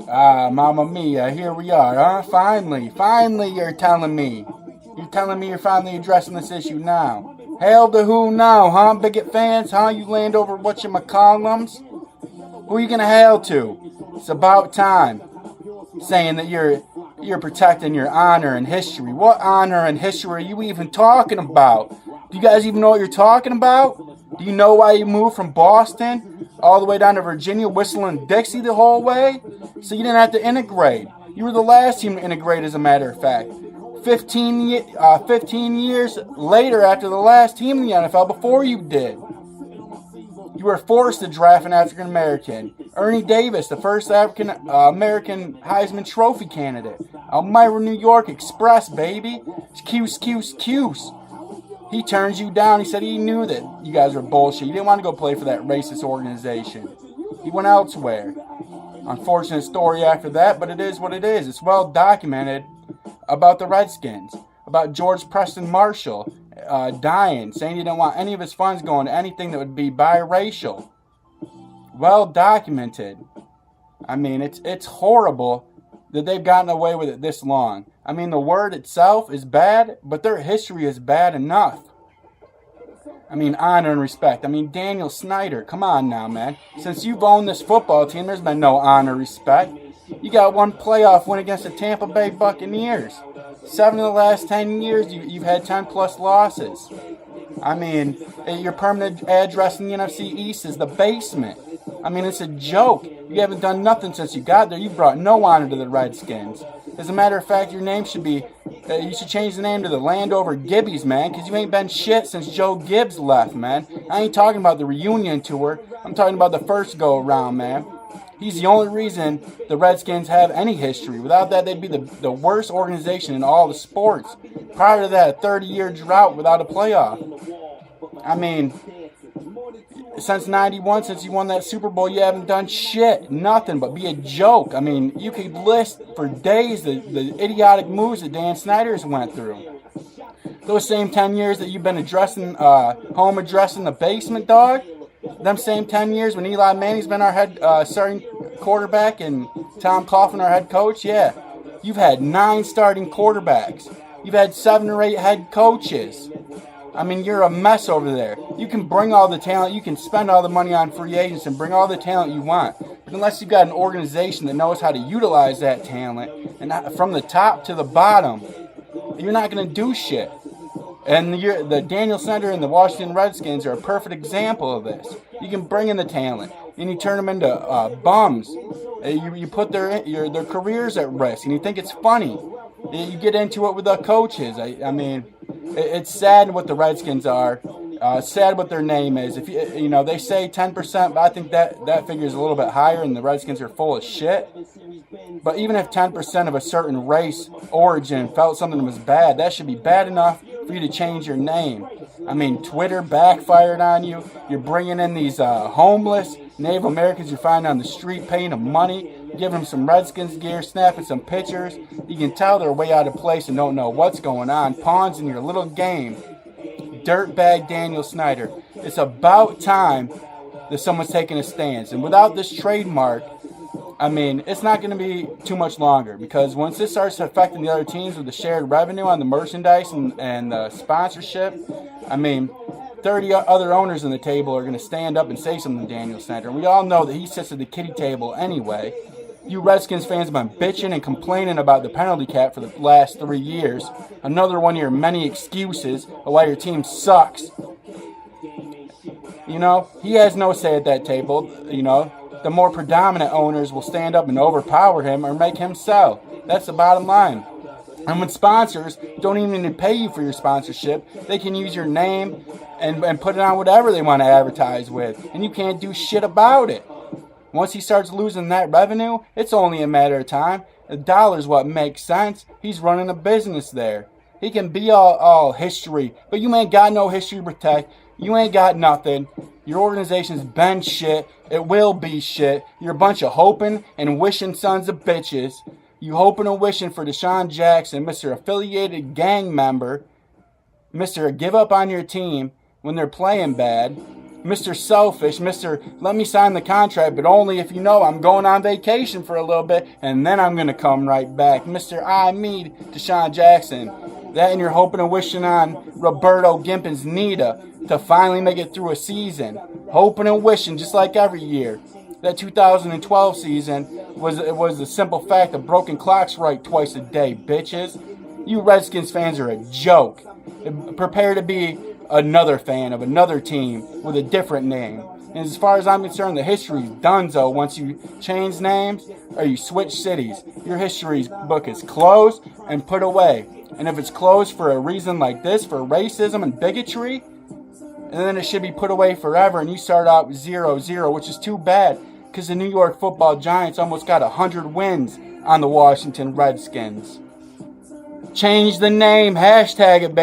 Ah, Mamma Mia, here we are, huh? Finally, you're telling me. You're telling me you're finally addressing this issue now. Hail to who now, huh? Bigot fans, huh? You land over whatchamacallums? Who are you gonna hail to? It's about time. Saying that you're protecting your honor and history. What honor and history are you even talking about? Do you guys even know what you're talking about? Do you know why you moved from Boston all the way down to Virginia, whistling Dixie the whole way? So you didn't have to integrate. You were the last team to integrate, as a matter of fact. 15 years later, after the last team in the NFL, before you did. You were forced to draft an African American. Ernie Davis, the first African American Heisman Trophy candidate. Elmira, New York Express, baby. Cuse. He turns you down. He said he knew that you guys were bullshit. You didn't want to go play for that racist organization. He went elsewhere. Unfortunate story after that, but it is what it is. It's well documented about the Redskins, about George Preston Marshall dying, saying he didn't want any of his funds going to anything that would be biracial. Well documented. I mean, it's horrible that they've gotten away with it this long. I mean, the word itself is bad, but their history is bad enough. I mean, honor and respect. I mean, Daniel Snyder, come on now, man. Since you've owned this football team, there's been no honor, respect. You got one playoff win against the Tampa Bay Buccaneers. 7 of the last 10 years, you've had 10 plus losses. I mean, your permanent address in the NFC East is the basement. I mean, it's a joke. You haven't done nothing since you got there. You brought no honor to the Redskins. As a matter of fact, your name should be, you should change the name to the Landover Gibbies, man, because you ain't been shit since Joe Gibbs left, man. I ain't talking about the reunion tour. I'm talking about the first go-around, man. He's the only reason the Redskins have any history. Without that, they'd be the worst organization in all the sports. Prior to that, a 30-year drought without a playoff. I mean, since 91, since you won that Super Bowl, you haven't done shit. Nothing but be a joke. I mean, you could list for days the idiotic moves that Dan Snyder's went through. Those same 10 years that you've been addressing, home addressing the basement, dog. Them same 10 years when Eli Manning's been our head starting quarterback and Tom Coughlin our head coach, yeah. You've had 9 starting quarterbacks. You've had 7 or 8 head coaches. I mean, you're a mess over there. You can bring all the talent, you can spend all the money on free agents and bring all the talent you want. But unless you've got an organization that knows how to utilize that talent, and from the top to the bottom, you're not going to do shit. And the Daniel Snyder and the Washington Redskins are a perfect example of this. You can bring in the talent, and you turn them into bums. You put their careers at risk, and you think it's funny. You get into it with the coaches. I mean, it's sad what the Redskins are. Sad what their name is. If they say 10%, but I think that figure is a little bit higher, and the Redskins are full of shit. But even if 10% of a certain race origin felt something was bad, that should be bad enough for you to change your name. I mean, Twitter backfired on you. You're bringing in these homeless Native Americans you find on the street, paying them money, giving them some Redskins gear, snapping some pictures. You can tell they're way out of place and don't know what's going on. Pawns in your little game. Dirtbag Daniel Snyder. It's about time that someone's taking a stance. And without this trademark, I mean, it's not going to be too much longer, because once this starts affecting the other teams with the shared revenue on the merchandise and the sponsorship, I mean, 30 other owners on the table are going to stand up and say something to Daniel Snyder. And we all know that he sits at the kiddie table anyway. You Redskins fans have been bitching and complaining about the penalty cap for the last 3 years. Another one of your many excuses of why your team sucks. You know, he has no say at that table. You know, the more predominant owners will stand up and overpower him or make him sell. That's the bottom line. And when sponsors don't even need to pay you for your sponsorship, they can use your name and put it on whatever they want to advertise with. And you can't do shit about it. Once he starts losing that revenue, it's only a matter of time. The dollar's what makes sense. He's running a business there. He can be all history, but you ain't got no history to protect. You ain't got nothing. Your organization's been shit. It will be shit. You're a bunch of hoping and wishing sons of bitches. You hoping and wishing for Deshaun Jackson, Mr. Affiliated Gang Member, Mr. Give Up on Your Team when they're playing bad. Mr. Selfish, Mr. Let me sign the contract, but only if you know I'm going on vacation for a little bit, and then I'm going to come right back. Mr. I, me, Deshaun Jackson. That and you're hoping and wishing on Roberto Gimpin's Nita to finally make it through a season. Hoping and wishing, just like every year. That 2012 season was the simple fact of broken clocks right twice a day, bitches. You Redskins fans are a joke. Prepare to be another fan of another team with a different name. And as far as I'm concerned, the history's donezo once you change names or you switch cities. Your history book is closed and put away. And if it's closed for a reason like this, for racism and bigotry, and then it should be put away forever and you start out 0-0, which is too bad because the New York Football Giants almost got 100 wins on the Washington Redskins. Change the name, hashtag it, baby.